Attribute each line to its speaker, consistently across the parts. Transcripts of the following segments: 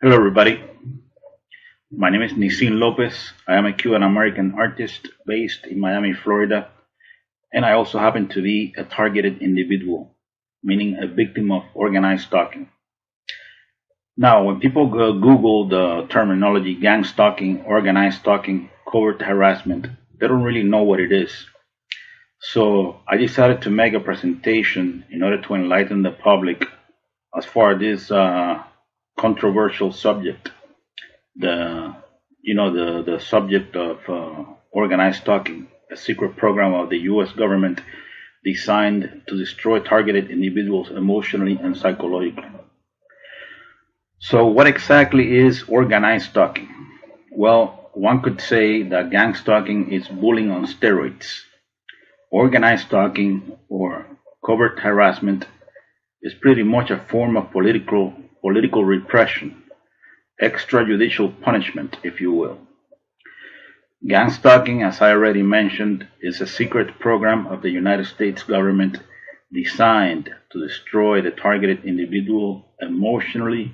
Speaker 1: Hello, everybody. My name is Nisin Lopez. I am a Cuban American artist based in Miami, Florida, and I also happen to be a targeted individual, meaning a victim of organized stalking. Now, when people Google the terminology gang stalking, organized stalking, covert harassment, they don't really know what it is. So I decided to make a presentation in order to enlighten the public as far as this controversial subject, the subject of organized stalking, a secret program of the U.S. government designed to destroy targeted individuals emotionally and psychologically. So, what exactly is organized stalking? Well, one could say that gang stalking is bullying on steroids. Organized stalking or covert harassment is pretty much a form of political repression, extrajudicial punishment, if you will. Gang stalking, as I already mentioned, is a secret program of the United States government designed to destroy the targeted individual emotionally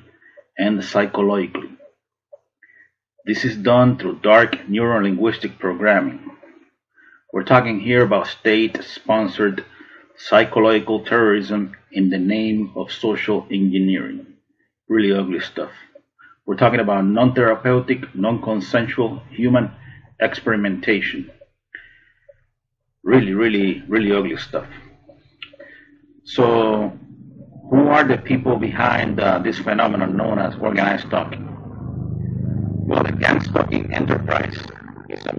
Speaker 1: and psychologically. This is done through dark neuro-linguistic programming. We're talking here about state-sponsored psychological terrorism in the name of social engineering. Really ugly stuff. We're talking about non-therapeutic, non-consensual human experimentation. Really ugly stuff. So, who are the people behind this phenomenon known as organized stalking? Well, the gang stalking enterprise is a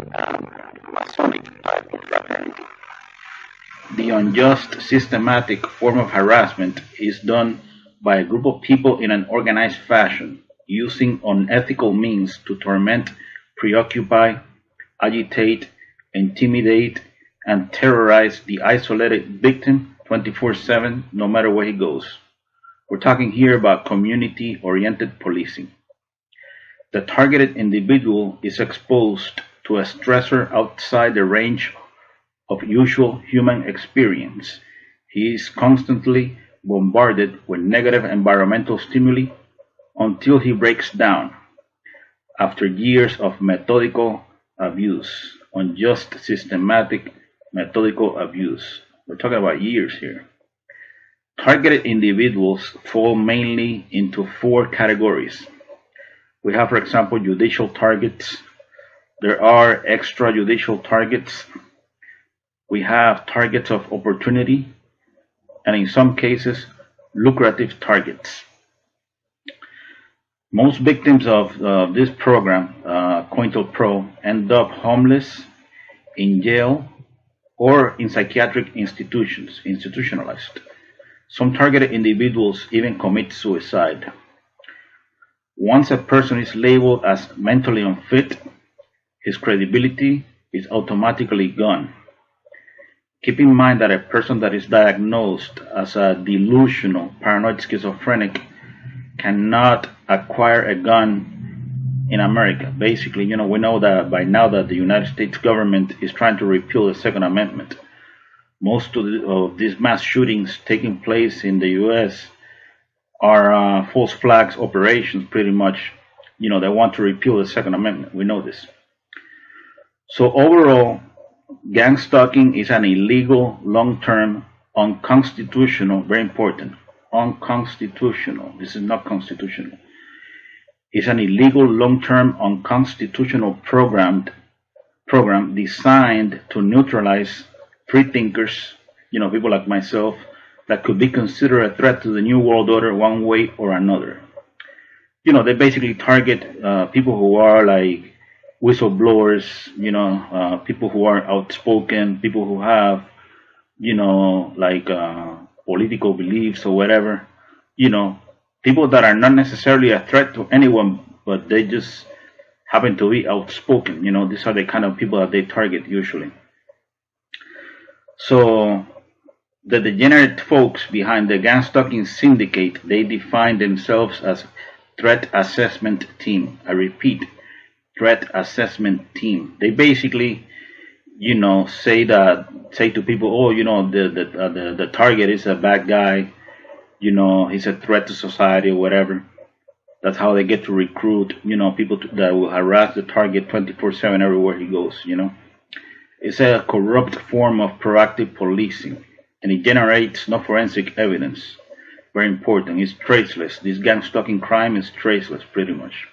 Speaker 1: Masonic type of fraternity. The unjust, systematic form of harassment is done by a group of people in an organized fashion, using unethical means to torment, preoccupy, agitate, intimidate, and terrorize the isolated victim 24/7, no matter where he goes. We're talking here about community-oriented policing. The targeted individual is exposed to a stressor outside the range of usual human experience. He is constantly bombarded with negative environmental stimuli until he breaks down. After years of methodical abuse, unjust, systematic, methodical abuse. We're talking about years here. Targeted individuals fall mainly into four categories. We have, for example, judicial targets. There are extrajudicial targets. We have targets of opportunity, and in some cases, lucrative targets. Most victims of this program, COINTELPRO, end up homeless, in jail, or in psychiatric institutions, institutionalized. Some targeted individuals even commit suicide. Once a person is labeled as mentally unfit, his credibility is automatically gone. Keep in mind that a person that is diagnosed as a delusional, paranoid schizophrenic cannot acquire a gun in America. Basically, we know that by now that the United States government is trying to repeal the Second Amendment. Most of these mass shootings taking place in the U.S. are false flags operations, pretty much. They want to repeal the Second Amendment. We know this. So overall, gang stalking is an illegal, long-term, unconstitutional, very important, unconstitutional. This is not constitutional. It's an illegal, long-term, unconstitutional program designed to neutralize free thinkers, people like myself, that could be considered a threat to the New World Order one way or another. They basically target people who are like whistleblowers, people who are outspoken, people who have, political beliefs or whatever, people that are not necessarily a threat to anyone, but they just happen to be outspoken. These are the kind of people that they target usually. So the degenerate folks behind the gang stalking syndicate, they define themselves as threat assessment team. I repeat, threat assessment team. They basically, say to people, oh, the target is a bad guy, he's a threat to society or whatever.
Speaker 2: That's how they get to recruit, people that will harass the target 24/7 everywhere he goes. It's a corrupt form of proactive policing, and it generates no forensic evidence. Very important. It's traceless. This gang stalking crime is traceless, pretty much.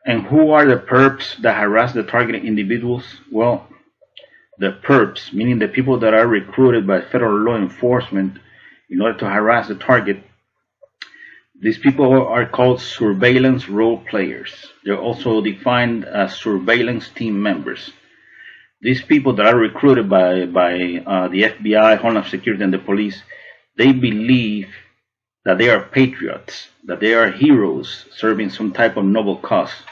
Speaker 2: And who are the perps that harass the targeted individuals? Well, the perps, meaning the people that are recruited by federal law enforcement in order to harass the target, these people are called surveillance role players. They're also defined as surveillance team members. These people that are recruited by the FBI, Homeland Security, and the police, they believe that they are patriots, that they are heroes serving some type of noble cause.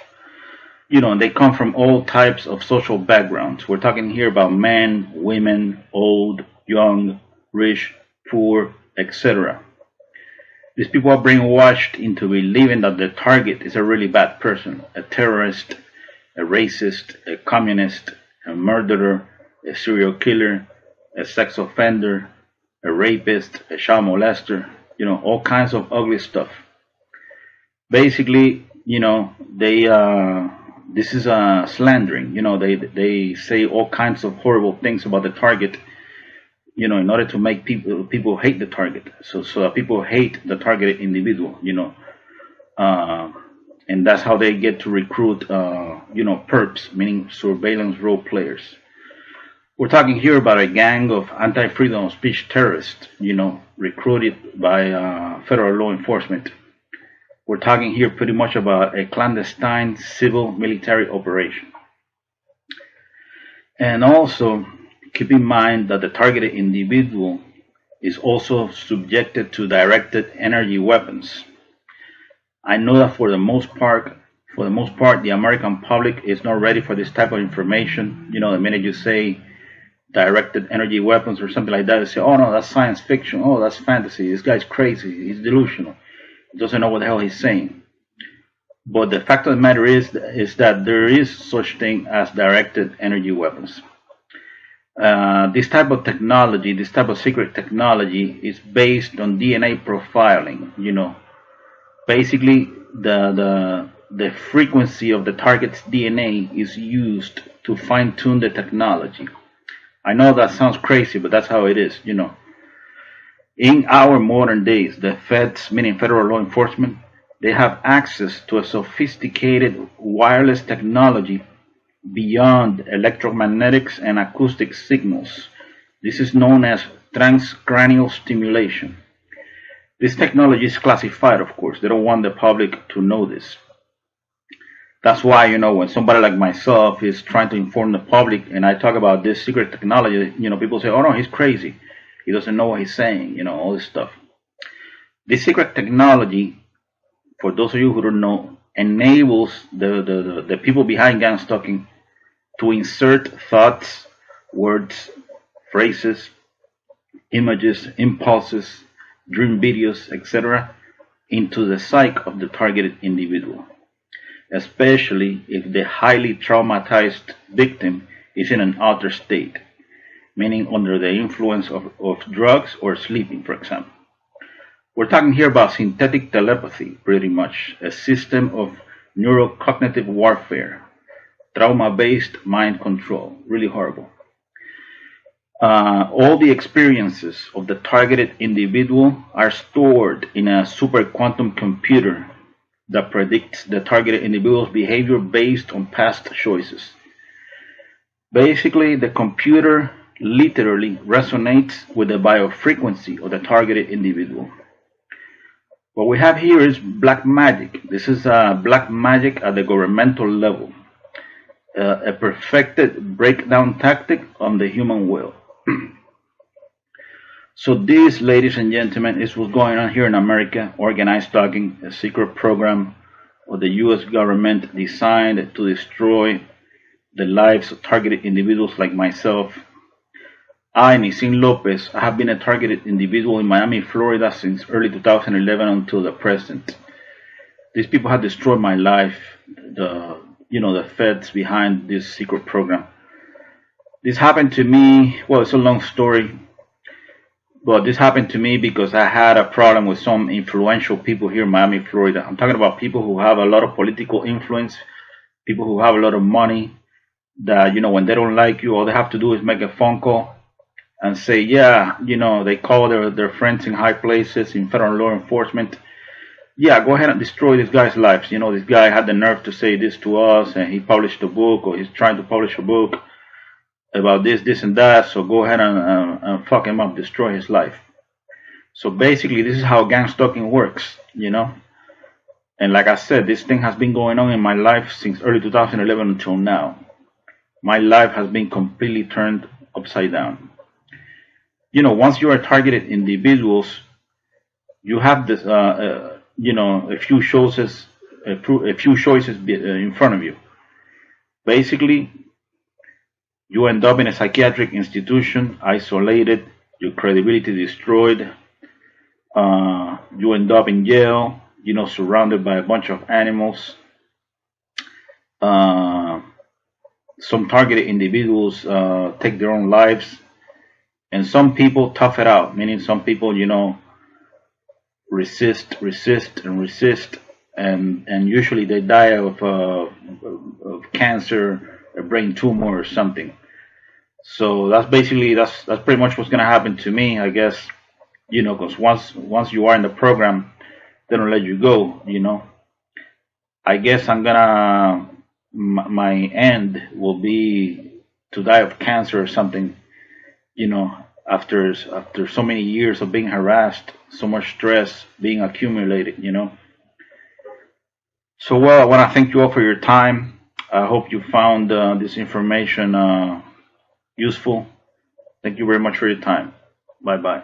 Speaker 2: And they come from all types of social backgrounds. We're talking here about men, women, old, young, rich, poor, etc. These people are brainwashed into believing that the target is a really bad person, a terrorist, a racist, a communist, a murderer, a serial killer, a sex offender, a rapist, a child molester, all kinds of ugly stuff. Basically, this is slandering. They say all kinds of horrible things about the target, in order to make people hate the target. So that people hate the targeted individual, and that's how they get to recruit, perps, meaning surveillance role players. We're talking here about a gang of anti-freedom of speech terrorists, recruited by federal law enforcement. We're talking here pretty much about a clandestine civil military operation. And also, keep in mind that the targeted individual is also subjected to directed energy weapons. I know that for the most part, the American public is not ready for this type of information. The minute you say directed energy weapons or something like that, they say, "Oh no, that's science fiction. Oh, that's fantasy. This guy's crazy. He's delusional. He doesn't know what the hell he's saying." But the fact of the matter is that there is such thing as directed energy weapons. This type of technology, this type of secret technology, is based on DNA profiling. Basically, the frequency of the target's DNA is used to fine-tune the technology. I know that sounds crazy, but that's how it is. In our modern days, the feds, meaning federal law enforcement, they have access to a sophisticated wireless technology beyond electromagnetics and acoustic signals. This is known as transcranial stimulation. This technology is classified, of course. They don't want the public to know this. That's why, when somebody like myself is trying to inform the public and I talk about this secret technology, people say, "Oh no, he's crazy. He doesn't know what he's saying," all this stuff. This secret technology, for those of you who don't know, enables the people behind gang stalking to insert thoughts, words, phrases, images, impulses, dream videos, etc. into the psyche of the targeted individual, especially if the highly traumatized victim is in an altered state, meaning under the influence of drugs or sleeping, for example. We're talking here about synthetic telepathy, pretty much, a system of neurocognitive warfare, trauma-based mind control, really horrible. All the experiences of the targeted individual are stored in a super quantum computer that predicts the targeted individual's behavior based on past choices. Basically, the computer literally resonates with the biofrequency of the targeted individual. What we have here is black magic. This is black magic at the governmental level, a perfected breakdown tactic on the human will. So this, ladies and gentlemen, is what's going on here in America. Organized stalking, a secret program of the U.S. government designed to destroy the lives of targeted individuals like myself. I, Nisin Lopez, I have been a targeted individual in Miami, Florida since early 2011 until the present. These people have destroyed my life, the feds behind this secret program. This happened to me, well, it's a long story, But this happened to me because I had a problem with some influential people here in Miami, Florida. I'm talking about people who have a lot of political influence, people who have a lot of money, that, when they don't like you, all they have to do is make a phone call and say, yeah, they call their friends in high places, in federal law enforcement. Yeah, go ahead and destroy this guy's lives. This guy had the nerve to say this to us, and he published a book, or he's trying to publish a book about this, and that. So go ahead and fuck him up, destroy his life. So basically, this is how gang stalking works, And like I said, this thing has been going on in my life since early 2011 until now. My life has been completely turned upside down. Once you are targeted individuals, you have this, a few choices in front of you. Basically, you end up in a psychiatric institution, isolated, your credibility destroyed. You end up in jail, surrounded by a bunch of animals. Some targeted individuals take their own lives, and some people tough it out, meaning some people, resist, and usually they die of cancer, a brain tumor, or something. So that's pretty much what's gonna happen to me, I guess. Because once you are in the program, they don't let you go. I guess my end will be to die of cancer or something. After so many years of being harassed, so much stress being accumulated. So, well, I want to thank you all for your time. I hope you found this information useful. Thank you very much for your time. Bye bye.